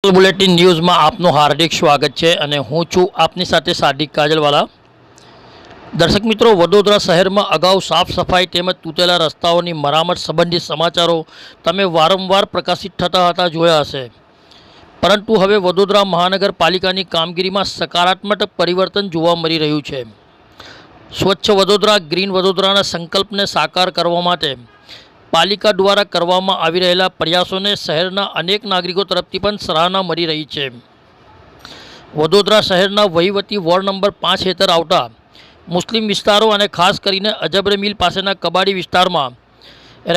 Local bulletin ન્યૂઝમાં આપનું હાર્દિક સ્વાગત છે અને હું છું આપની સાથે સાદિક કાજલવાલા। દર્શક મિત્રો, વડોદરા શહેરમાં અગાઉ સાફ સફાઈ તેમજ તૂટેલા રસ્તાઓની મરામત સંબંધિત સમાચારો તમે વારંવાર પ્રકાશિત થતા હતા જોયા હશે, પરંતુ હવે વડોદરા મહાનગરપાલિકાની કામગીરીમાં સકારાત્મક પરિવર્તન જોવા મળી રહ્યું છે। સ્વચ્છ વડોદરા ગ્રીન વડોદરાના સંકલ્પને સાકાર કરવા માટે પાલિકા દ્વારા કરવામાં આવી રહેલા પ્રયાસોને શહેરના અનેક નાગરિકો તરફથી પણ સરાહના મળી રહી છે। વડોદરા શહેરના વહીવટી વોર્ડ નંબર 5 હેઠળ આવતા મુસ્લિમ વિસ્તારો અને ખાસ કરીને અજબર મિલ પાસેના કબાડી વિસ્તારમાં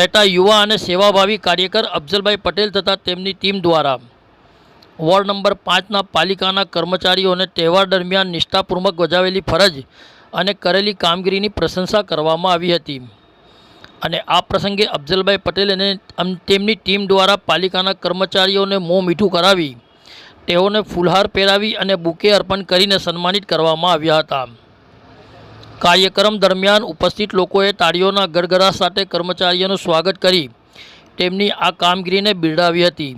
રહેતા યુવા અને સેવાભાવી કાર્યકર અફઝલભાઈ પટેલ તથા તેમની ટીમ દ્વારા વોર્ડ નંબર 5ના પાલિકાના કર્મચારીઓને તહેવાર દરમિયાન નિષ્ઠાપૂર્વક બજાવેલી ફરજ અને કરેલી કામગીરીની પ્રશંસા કરવામાં આવી હતી અને આ પ્રસંગે અફઝલભાઈ પટેલ અને તેમની ટીમ દ્વારા પાલિકાના કર્મચારીઓને મોં મીઠું કરાવી તેઓને ફૂલહાર પહેરાવી અને બુકે અર્પણ કરીને સન્માનિત કરવામાં આવ્યા હતા। કાર્યક્રમ દરમિયાન ઉપસ્થિત લોકોએ તાળીઓના ગડગડાટ સાથે કર્મચારીઓનું સ્વાગત કરી તેમની આ કામગીરીને બિરદાવી હતી।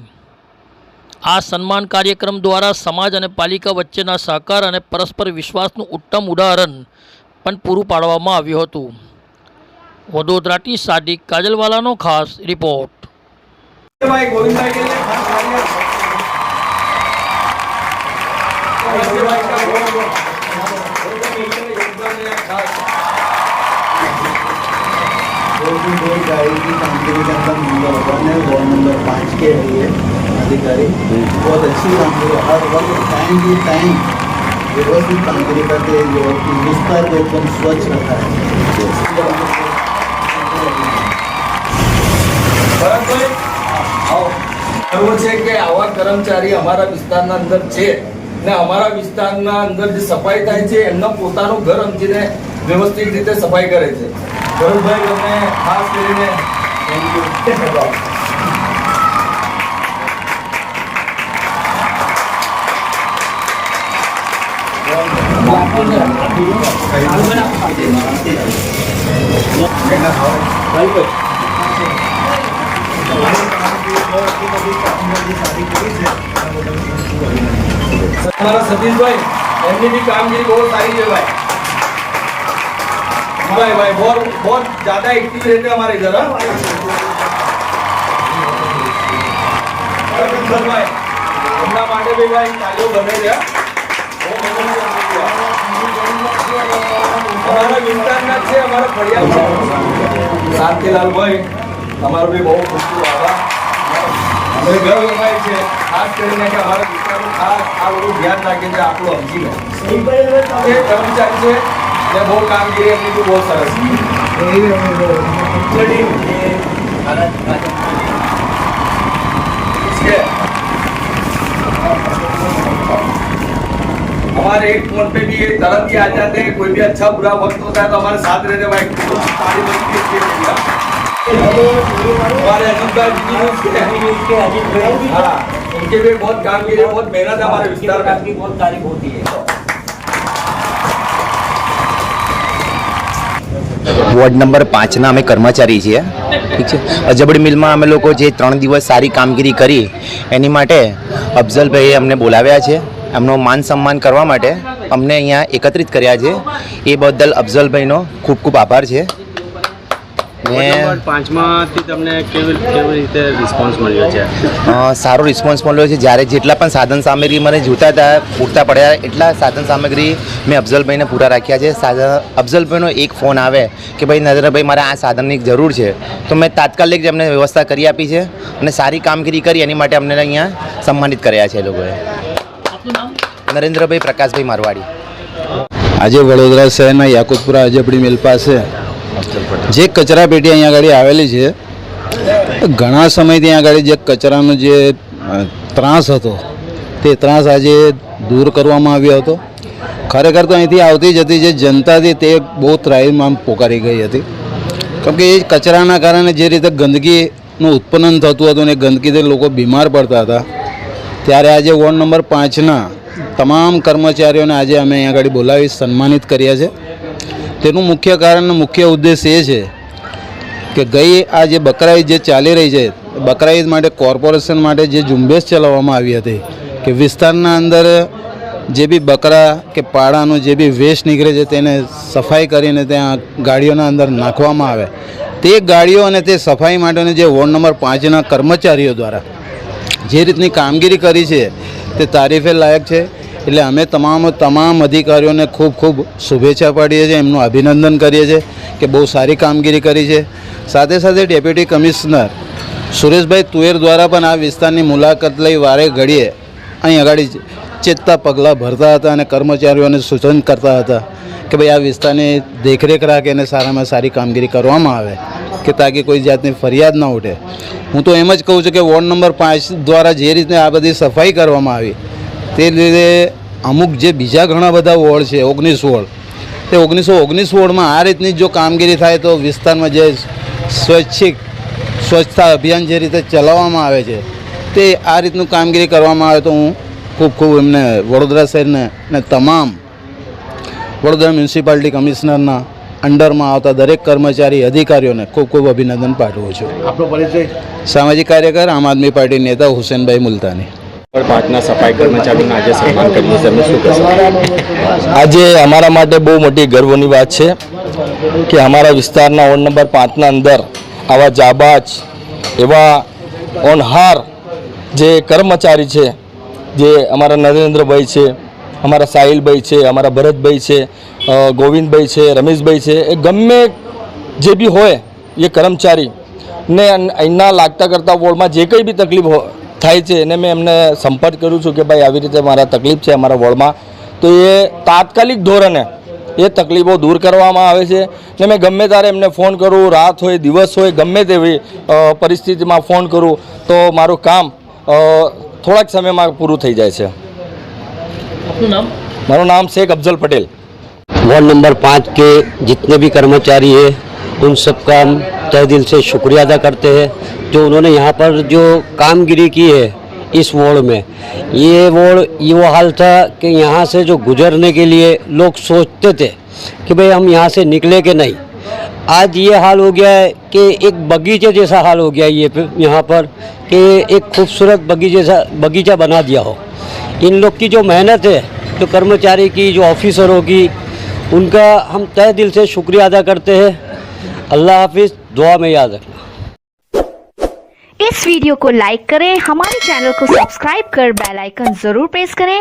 આ સન્માન કાર્યક્રમ દ્વારા સમાજ અને પાલિકા વચ્ચેના સહકાર અને પરસ્પર વિશ્વાસનું ઉત્તમ ઉદાહરણ પણ પૂરું પાડવામાં આવ્યું હતું। વડોદરાથી સાદિક કાજલવાલાનો ખાસ રિપોર્ટ। गाड़ी की कामगिरी के अंदर नंबर 1 है, वार्ड नंबर 5 के है ये अधिकारी। बहुत अच्छी कामगिरी, हर वक्त टाइम टू टाइम व्यवस्थित कामगिरी करके जो विस्तार को एकदम स्वच्छ रखा है। એવું છે કે આવા કર્મચારી અમારા વિસ્તારના અંદર છે ને અમારા વિસ્તારના અંદર જે સફાઈ થાય છે એમનો પોતાનું ઘર સમજીને વ્યવસ્થિત રીતે સફાઈ કરે છે। ગરુડભાઈ તમને ખાસ કરીને થેન્ક યુ। हमारा सतीश भाई एमनी भी कामगिरी बहुत सारी है भाई। भाई बहुत ज्यादा एक्टिव रहते हैं हमारे इधर। भाई हमना માટે भी भाई तालियों बने रहा। हमारा विस्तार છે हमारा फरियाद છે શાંતિલાલ ભાઈ તમારો भी बहुत खूब आभार। हमें गर्व भाई છે ખાસ કરીને કે અમારા વિસ્તારનું ખાસ આ બધું ધ્યાન રાખે છે આપણું સમજી લે એ કર્મચારી છે ને બહુ કામગીરી એમની બી બહુ સરસ છે। हमारे एक फोन पे भी ये तरह ही आ जाते हैं, कोई भी अच्छा बुरा वक्त होता है तो हमारे साथ रहते भाई ताली बजती है। हमारे हाँ उनके भी बहुत कामगिरी बहुत मेहनत है हमारे विस्तार में बहुत तारीफ होती है। વોર્ડ નંબર 5ના અમે કર્મચારી છીએ, ઠીક છે। અજબડ મિલમાં અમે લોકો જે 3 દિવસ સારી કામગીરી કરી એની માટે અફઝલભાઈએ અમને બોલાવ્યા છે, એમનો માન સન્માન કરવા માટે અમને અહીંયા એકત્રિત કર્યા છે। એ બદલ અફઝલભાઈનો ખૂબ ખૂબ આભાર છે। નંબર 5માંથી તમને કેવી રીતે રિસ્પોન્સ મળ્યો છે? સારો રિસ્પોન્સ મળ્યો છે। જ્યારે જેટલા પણ સાધન સામગ્રી મને જોતા હતા પૂરતા પડ્યા એટલા સાધન સામગ્રી મેં અફઝલભાઈને પૂરા રાખ્યા છે। અફઝલભાઈનો એક ફોન આવે કે ભાઈ નરેન્દ્રભાઈ મારે આ સાધનની જરૂર છે તો મેં તાત્કાલિક જ એમને વ્યવસ્થા કરી આપી છે અને સારી કામગીરી કરી એની માટે અમને અહીંયા સન્માનિત કર્યા છે એ લોકોએ। નરેન્દ્રભાઈ પ્રકાશભાઈ મારવાડી। આજે વડોદરા શહેરના યાકુતપુરા અજબડી મિલ પાસે જે કચરા પેટી અહીંયા આગળ આવેલી છે, ઘણા સમયથી અહીંયા આગળ જે કચરાનો જે ત્રાસ હતો તે ત્રાસ આજે દૂર કરવામાં આવ્યો હતો। ખરેખર તો અહીંથી આવતી જતી જે જનતા હતી તે બહુ ત્રાહિમામ પોકારી ગઈ હતી, કેમ કે એ કચરાના કારણે જે રીતે ગંદકીનું ઉત્પન્ન થતું હતું અને ગંદકીથી લોકો બીમાર પડતા હતા, ત્યારે આજે વોર્ડ નંબર 5ના તમામ કર્મચારીઓને આજે અમે અહીંયા આગળ બોલાવી સન્માનિત કર્યા છે। તેનું મુખ્ય કારણ મુખ્ય ઉદ્દેશ એ છે કે ગઈ આ જે બકરા ઈદ જે ચાલી રહી છે, બકરા ઈદ માટે કોર્પોરેશન માટે જે ઝુંબેશ ચલાવવામાં આવી હતી કે વિસ્તારના અંદર જે બી બકરા કે પાડાનું જે બી વેસ્ટ નીકળે છે તેને સફાઈ કરીને ત્યાં ગાડીઓના અંદર નાખવામાં આવે. તે ગાડીઓ અને તે સફાઈ માટેના જે વોર્ડ નંબર 5ના કર્મચારીઓ દ્વારા જે રીતની કામગીરી કરી છે તે તારીફે લાયક છે. એટલે અમે તમામ અધિકારીઓને ખૂબ ખૂબ શુભેચ્છા પાડીએ છીએ, એમનું અભિનંદન કરીએ છીએ કે બહુ સારી કામગીરી કરી છે. સાથે સાથે ડેપ્યુટી કમિશનર સુરેશભાઈ તુએર દ્વારા પણ આ વિસ્તારની મુલાકાત લઈ વારે ઘડીએ અહીં આગળ ચેતતા પગલાં ભરતા હતા અને કર્મચારીઓને સૂચન કરતા હતા કે ભાઈ આ વિસ્તારની દેખરેખ રાખે અને સારામાં સારી કામગીરી કરવામાં આવે કે તાકી કોઈ જાતની ફરિયાદ ન ઉઠે. હું તો એમ જ કહું છું કે વોર્ડ નંબર 5 દ્વારા જે રીતે આ બધી સફાઈ કરવામાં આવી તે રીતે અમુક જે બીજા ઘણા બધા વોર્ડ છે 19 વોર્ડ, તે 19 વોર્ડમાં આ રીતની જો કામગીરી થાય તો વિસ્તારમાં જે સ્વચ્છતા અભિયાન જે રીતે ચલાવવામાં આવે છે તે આ રીતનું કામગીરી કરવામાં આવે તો હું ખૂબ એમને વડોદરા શહેરને અને તમામ વડોદરા મ્યુનિસિપાલિટી કમિશનરના અંડરમાં આવતા દરેક કર્મચારી અધિકારીઓને ખૂબ અભિનંદન પાઠવું છું. આપણો પરિચય? સામાજિક કાર્યકર આમ આદમી પાર્ટી નેતા હુસેનભાઈ મુલતાની. 5ના સફાઈ કર્મચારીઓને આજે સન્માન કર્યું છે, તમે શું કહેશો? આજે અમારા માટે બહુ મોટી ગર્વની વાત છે કે અમારા વિસ્તારના વોર્ડ નંબર 5ના અંદર આવા જાબાજ એવા હોનહાર જે કર્મચારી છે, જે અમારા નરેન્દ્રભાઈ છે, અમારા સાહિલભાઈ છે, અમારા ભરતભાઈ છે, ગોવિંદભાઈ છે, રમેશભાઈ છે, એ ગમે જે બી હોય એ કર્મચારી ને અહીંના લાગતા કરતા વોર્ડમાં જે કંઈ બી તકલીફ થાય છે એને મેં એમને સંપર્ક કરું છું કે ભાઈ આવી રીતે મારા તકલીફ છે અમારા વોર્ડમાં, તો એ તાત્કાલિક ધોરણે એ તકલીફો દૂર કરવામાં આવે છે. ને મેં ગમે ત્યારે એમને ફોન કરું, રાત હોય દિવસ હોય ગમે તેવી પરિસ્થિતિમાં ફોન કરું તો મારું કામ થોડાક સમયમાં પૂરું થઈ જાય છે. આપનું નામ? મારું નામ શેખ અફजल पटेल. वार्ड नंबर 5 के जितने भी कर्मचारी हैं उन सबका हम तहे दिल से शुक्रिया अदा करते हैं जो उन्होंने यहाँ पर जो कामगिरी की है इस वार्ड में. ये वार्ड ये वो हाल था कि यहाँ से जो गुजरने के लिए लोग सोचते थे कि भाई हम यहाँ से निकले कि नहीं. आज ये हाल हो गया है कि एक बगीचे जैसा हाल हो गया ये यहाँ पर कि एक खूबसूरत बगीचा बना दिया हो. इन लोग की जो मेहनत है, जो कर्मचारी की, जो ऑफिसरों की, उनका हम तहे दिल से शुक्रिया अदा करते हैं. अल्लाह हाफिज़, दुआ में याद रखना. इस वीडियो को लाइक करें, हमारे चैनल को सब्सक्राइब कर बेल आइकन जरूर प्रेस करें